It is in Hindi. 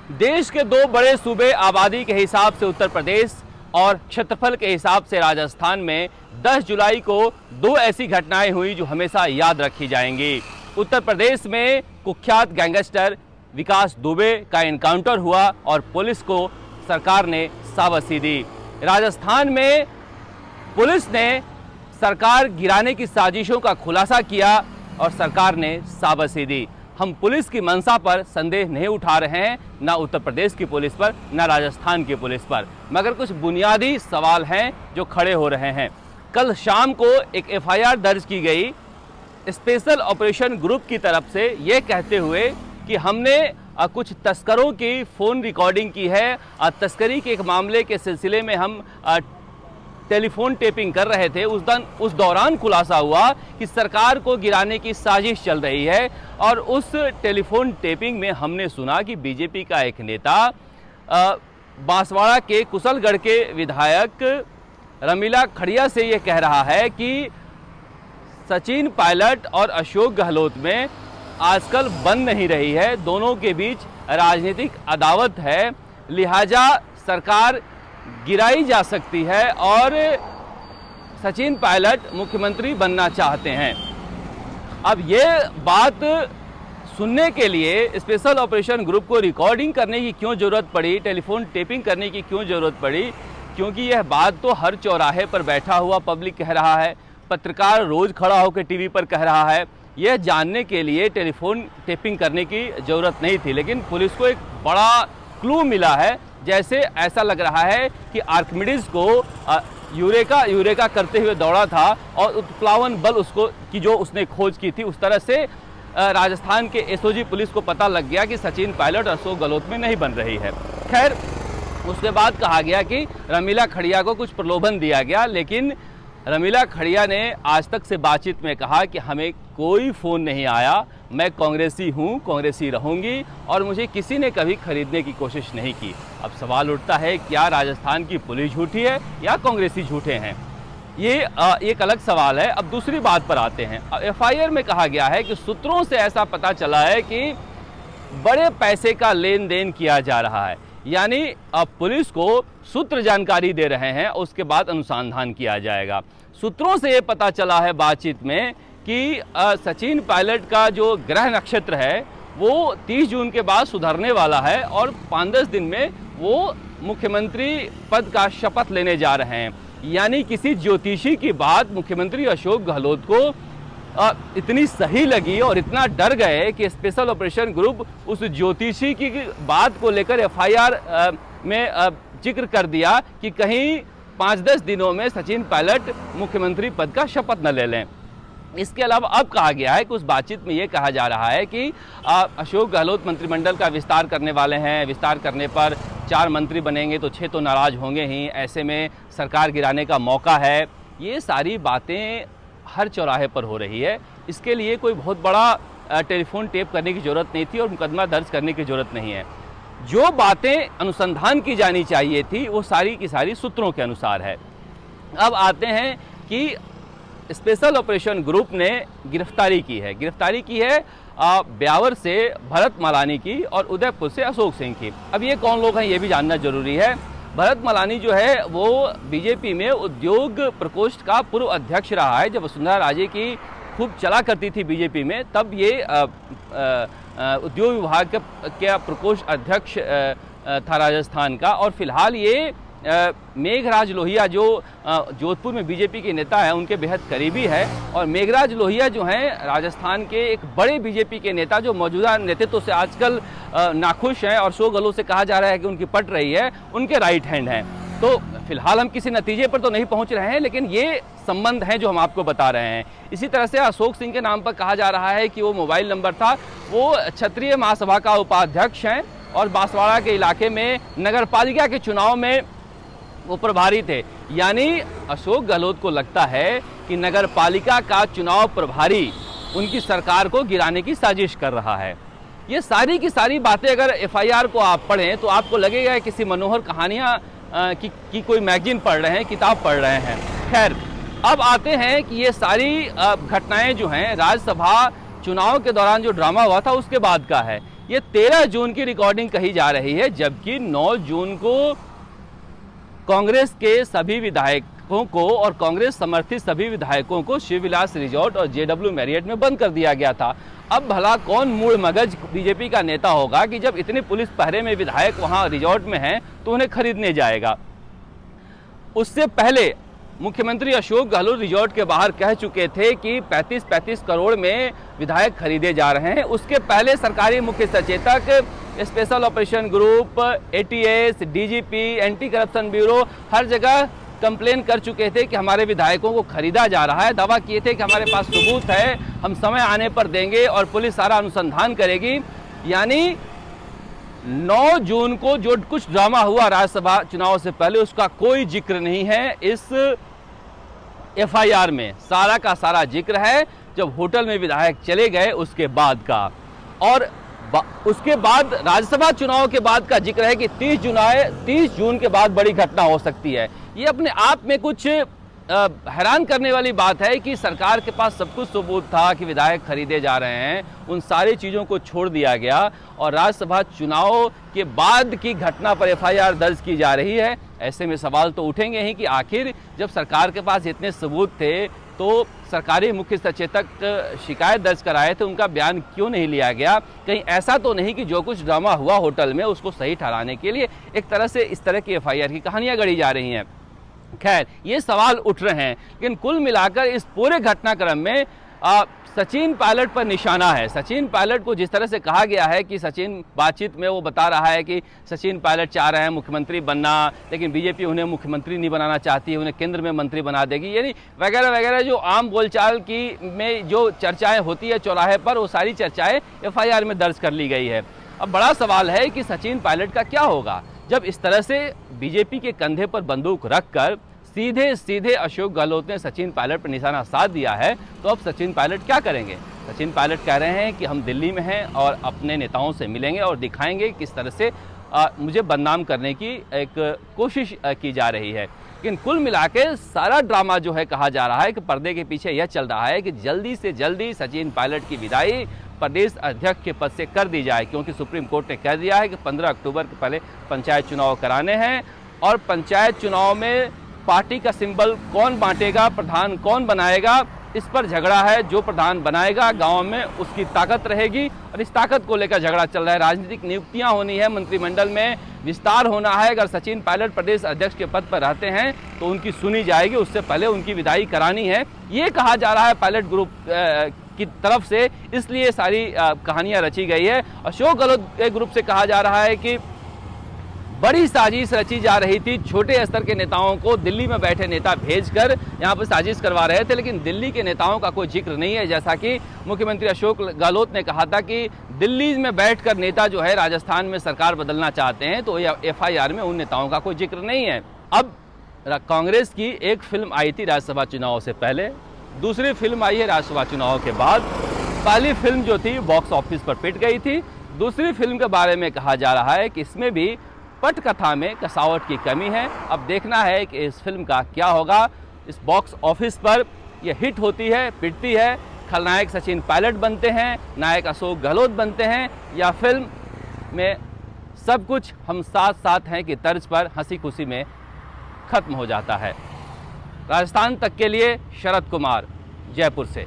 देश के दो बड़े सूबे आबादी के हिसाब से उत्तर प्रदेश और क्षेत्रफल के हिसाब से राजस्थान में 10 जुलाई को दो ऐसी घटनाएं हुई जो हमेशा याद रखी जाएंगी। उत्तर प्रदेश में कुख्यात गैंगस्टर विकास दुबे का एनकाउंटर हुआ और पुलिस को सरकार ने शाबाशी दी। राजस्थान में पुलिस ने सरकार गिराने की साजिशों का खुलासा किया और सरकार ने शाबाशी दी। हम पुलिस की मंशा पर संदेह नहीं उठा रहे हैं, ना उत्तर प्रदेश की पुलिस पर, ना राजस्थान की पुलिस पर, मगर कुछ बुनियादी सवाल हैं जो खड़े हो रहे हैं। कल शाम को एक एफआईआर दर्ज की गई स्पेशल ऑपरेशन ग्रुप की तरफ से, ये कहते हुए कि हमने कुछ तस्करों की फ़ोन रिकॉर्डिंग की है। तस्करी के एक मामले के सिलसिले में हम टेलीफोन टेपिंग कर रहे थे। उस दौरान खुलासा हुआ कि सरकार को गिराने की साजिश चल रही है और उस टेलीफोन टेपिंग में हमने सुना कि बीजेपी का एक नेता बांसवाड़ा के कुशलगढ़ के विधायक रमीला खड़िया से ये कह रहा है कि सचिन पायलट और अशोक गहलोत में आजकल बन नहीं रही है, दोनों के बीच राजनीतिक अदावत है, लिहाजा सरकार गिराई जा सकती है और सचिन पायलट मुख्यमंत्री बनना चाहते हैं। अब ये बात सुनने के लिए स्पेशल ऑपरेशन ग्रुप को रिकॉर्डिंग करने की क्यों ज़रूरत पड़ी, टेलीफोन टेपिंग करने की क्यों ज़रूरत पड़ी? क्योंकि यह बात तो हर चौराहे पर बैठा हुआ पब्लिक कह रहा है, पत्रकार रोज़ खड़ा होकर टीवी पर कह रहा है। यह जानने के लिए टेलीफोन टेपिंग करने की ज़रूरत नहीं थी, लेकिन पुलिस को एक बड़ा क्लू मिला है। जैसे ऐसा लग रहा है कि आर्किमिडीज को यूरेका करते हुए दौड़ा था और उत्प्लावन बल उसको की जो उसने खोज की थी, उस तरह से राजस्थान के एसओजी पुलिस को पता लग गया कि सचिन पायलट और अशोक गहलोत में नहीं बन रही है। खैर, उसके बाद कहा गया कि रमीला खड़िया को कुछ प्रलोभन दिया गया, लेकिन रमीला खड़िया ने आज तक से बातचीत में कहा कि हमें कोई फ़ोन नहीं आया, मैं कांग्रेसी हूँ, कांग्रेसी रहूँगी और मुझे किसी ने कभी खरीदने की कोशिश नहीं की। अब सवाल उठता है, क्या राजस्थान की पुलिस झूठी है या कांग्रेसी झूठे हैं? ये एक अलग सवाल है। अब दूसरी बात पर आते हैं। एफआईआर में कहा गया है कि सूत्रों से ऐसा पता चला है कि बड़े पैसे का लेन देन किया जा रहा है, यानी अब पुलिस को सूत्र जानकारी दे रहे हैं, उसके बाद अनुसंधान किया जाएगा। सूत्रों से ये पता चला है बातचीत में कि सचिन पायलट का जो ग्रह नक्षत्र है वो 30 जून के बाद सुधरने वाला है और 5-10 दिन में वो मुख्यमंत्री पद का शपथ लेने जा रहे हैं। यानी किसी ज्योतिषी की बात मुख्यमंत्री अशोक गहलोत को इतनी सही लगी और इतना डर गए कि स्पेशल ऑपरेशन ग्रुप उस ज्योतिषी की बात को लेकर एफआईआर में जिक्र कर दिया कि कहीं 5-10 दिनों में सचिन पायलट मुख्यमंत्री पद का शपथ न ले लें। इसके अलावा अब कहा गया है कि उस बातचीत में ये कहा जा रहा है कि अशोक गहलोत मंत्रिमंडल का विस्तार करने वाले हैं, विस्तार करने पर 4 मंत्री बनेंगे तो 6 तो नाराज़ होंगे ही, ऐसे में सरकार गिराने का मौका है। ये सारी बातें हर चौराहे पर हो रही है। इसके लिए कोई बहुत बड़ा टेलीफोन टेप करने की ज़रूरत नहीं थी और मुकदमा दर्ज करने की ज़रूरत नहीं है। जो बातें अनुसंधान की जानी चाहिए थी वो सारी की सारी सूत्रों के अनुसार है। अब आते हैं कि स्पेशल ऑपरेशन ग्रुप ने गिरफ्तारी की है ब्यावर से भरत मलानी की और उदयपुर से अशोक सिंह की। अब ये कौन लोग हैं ये भी जानना जरूरी है। भरत मलानी जो है वो बीजेपी में उद्योग प्रकोष्ठ का पूर्व अध्यक्ष रहा है। जब वसुंधरा राजे की खूब चला करती थी बीजेपी में, तब ये उद्योग विभाग के प्रकोष्ठ अध्यक्ष था राजस्थान का। और फिलहाल ये मेघराज लोहिया जो जोधपुर में बीजेपी के नेता हैं उनके बेहद करीबी है। और मेघराज लोहिया जो हैं राजस्थान के एक बड़े बीजेपी के नेता जो मौजूदा नेतृत्व से आजकल नाखुश हैं और अशोक गहलोत से कहा जा रहा है कि उनकी पट रही है, उनके राइट हैंड हैं। तो फिलहाल हम किसी नतीजे पर तो नहीं पहुंच रहे हैं, लेकिन ये संबंध हैं जो हम आपको बता रहे हैं। इसी तरह से अशोक सिंह के नाम पर कहा जा रहा है कि वो मोबाइल नंबर था, वो क्षत्रिय महासभा का उपाध्यक्ष हैं और बांसवाड़ा के इलाके में नगर पालिका के चुनाव में वो प्रभारी थे। यानी अशोक गहलोत को लगता है कि नगर पालिका का चुनाव प्रभारी उनकी सरकार को गिराने की साजिश कर रहा है। ये सारी की सारी बातें अगर एफआईआर को आप पढ़ें तो आपको लगेगा किसी मनोहर कहानियाँ की कोई मैगजीन पढ़ रहे हैं, किताब पढ़ रहे हैं। खैर, अब आते हैं कि ये सारी घटनाएं जो हैं राज्यसभा चुनाव के दौरान जो ड्रामा हुआ था उसके बाद का है। ये 13 जून की रिकॉर्डिंग कही जा रही है, जबकि 9 जून को कांग्रेस के सभी विधायकों को और कांग्रेस समर्थित सभी विधायकों को शिवविलास रिजॉर्ट और जेडब्ल्यू मैरियट में बंद कर दिया गया था। अब भला कौन मूड मगज बीजेपी का नेता होगा कि जब इतने पुलिस पहरे में विधायक वहां रिजॉर्ट में हैं तो उन्हें खरीदने जाएगा। उससे पहले मुख्यमंत्री अशोक गहलोत रिजॉर्ट के बाहर कह चुके थे कि 35-35 करोड़ में विधायक खरीदे जा रहे हैं। उसके पहले सरकारी मुख्य सचेतक, special operation group, ATS, DGP, anti corruption bureau हर जगह कंप्लेन कर चुके थे कि हमारे विधायकों को खरीदा जा रहा है। दावा किए थे कि हमारे पास सबूत है, हम समय आने पर देंगे और पुलिस सारा अनुसंधान करेगी। यानी 9 जून को जो कुछ ड्रामा हुआ राज्यसभा चुनाव से पहले उसका कोई जिक्र नहीं है इस एफआईआर में। सारा का सारा जिक्र है जब होटल में विधायक चले गए उसके बाद का, और उसके बाद राज्यसभा चुनाव के बाद का जिक्र है कि 30 जून के बाद बड़ी घटना हो सकती है। ये अपने आप में कुछ हैरान करने वाली बात है कि सरकार के पास सब कुछ सबूत था कि विधायक खरीदे जा रहे हैं, उन सारी चीज़ों को छोड़ दिया गया और राज्यसभा चुनाव के बाद की घटना पर एफआईआर दर्ज की जा रही है। ऐसे में सवाल तो उठेंगे ही कि आखिर जब सरकार के पास इतने सबूत थे तो सरकारी मुख्य सचेतक शिकायत दर्ज कराए थे, उनका बयान क्यों नहीं लिया गया? कहीं ऐसा तो नहीं कि जो कुछ ड्रामा हुआ होटल में उसको सही ठहराने के लिए एक तरह से इस तरह की एफआईआर की कहानियां गढ़ी जा रही हैं। खैर, ये सवाल उठ रहे हैं, लेकिन कुल मिलाकर इस पूरे घटनाक्रम में सचिन पायलट पर निशाना है। सचिन पायलट को जिस तरह से कहा गया है कि सचिन बातचीत में वो बता रहा है कि सचिन पायलट चाह रहे हैं मुख्यमंत्री बनना, लेकिन बीजेपी उन्हें मुख्यमंत्री नहीं बनाना चाहती है, उन्हें केंद्र में मंत्री बना देगी, यानी वगैरह वगैरह जो आम बोलचाल की में जो चर्चाएं होती है चौराहे पर, वो सारी चर्चाएं एफआईआर में दर्ज कर ली गई है। अब बड़ा सवाल है कि सचिन पायलट का क्या होगा जब इस तरह से बीजेपी के कंधे पर बंदूक रखकर सीधे सीधे अशोक गहलोत ने सचिन पायलट पर निशाना साध दिया है। तो अब सचिन पायलट क्या करेंगे? सचिन पायलट कह रहे हैं कि हम दिल्ली में हैं और अपने नेताओं से मिलेंगे और दिखाएंगे किस तरह से मुझे बदनाम करने की एक कोशिश की जा रही है। लेकिन कुल मिला के सारा ड्रामा जो है कहा जा रहा है कि पर्दे के पीछे यह चल रहा है कि जल्दी से जल्दी सचिन पायलट की विदाई प्रदेश अध्यक्ष के पद से कर दी जाए, क्योंकि सुप्रीम कोर्ट ने कह दिया है कि 15 अक्टूबर के पहले पंचायत चुनाव कराने हैं और पंचायत चुनाव में पार्टी का सिंबल कौन बांटेगा, प्रधान कौन बनाएगा, इस पर झगड़ा है। जो प्रधान बनाएगा गांव में उसकी ताकत रहेगी और इस ताकत को लेकर झगड़ा चल रहा है। राजनीतिक नियुक्तियां होनी है, मंत्रिमंडल में विस्तार होना है। अगर सचिन पायलट प्रदेश अध्यक्ष के पद पर रहते हैं तो उनकी सुनी जाएगी, उससे पहले उनकी विदाई करानी है, ये कहा जा रहा है पायलट ग्रुप की तरफ से। इसलिए सारी कहानियां रची गई है। अशोक गहलोत के ग्रुप से कहा जा रहा है कि बड़ी साजिश रची जा रही थी, छोटे स्तर के नेताओं को दिल्ली में बैठे नेता भेजकर यहाँ पर साजिश करवा रहे थे, लेकिन दिल्ली के नेताओं का कोई जिक्र नहीं है। जैसा कि मुख्यमंत्री अशोक गहलोत ने कहा था कि दिल्ली में बैठकर नेता जो है राजस्थान में सरकार बदलना चाहते हैं, तो एफआईआर में उन नेताओं का कोई जिक्र नहीं है। अब कांग्रेस की एक फिल्म आई थी राज्यसभा चुनाव से पहले, दूसरी फिल्म आई है राज्यसभा चुनाव के बाद। पहली फिल्म जो थी बॉक्स ऑफिस पर पिट गई थी। दूसरी फिल्म के बारे में कहा जा रहा है कि इसमें भी पटकथा में कसावट की कमी है। अब देखना है कि इस फिल्म का क्या होगा। इस बॉक्स ऑफिस पर यह हिट होती है, पिटती है, खलनायक सचिन पायलट बनते हैं, नायक अशोक गहलोत बनते हैं, या फिल्म में सब कुछ हम साथ साथ हैं कि तर्ज पर हंसी खुशी में खत्म हो जाता है। राजस्थान तक के लिए शरद कुमार, जयपुर से।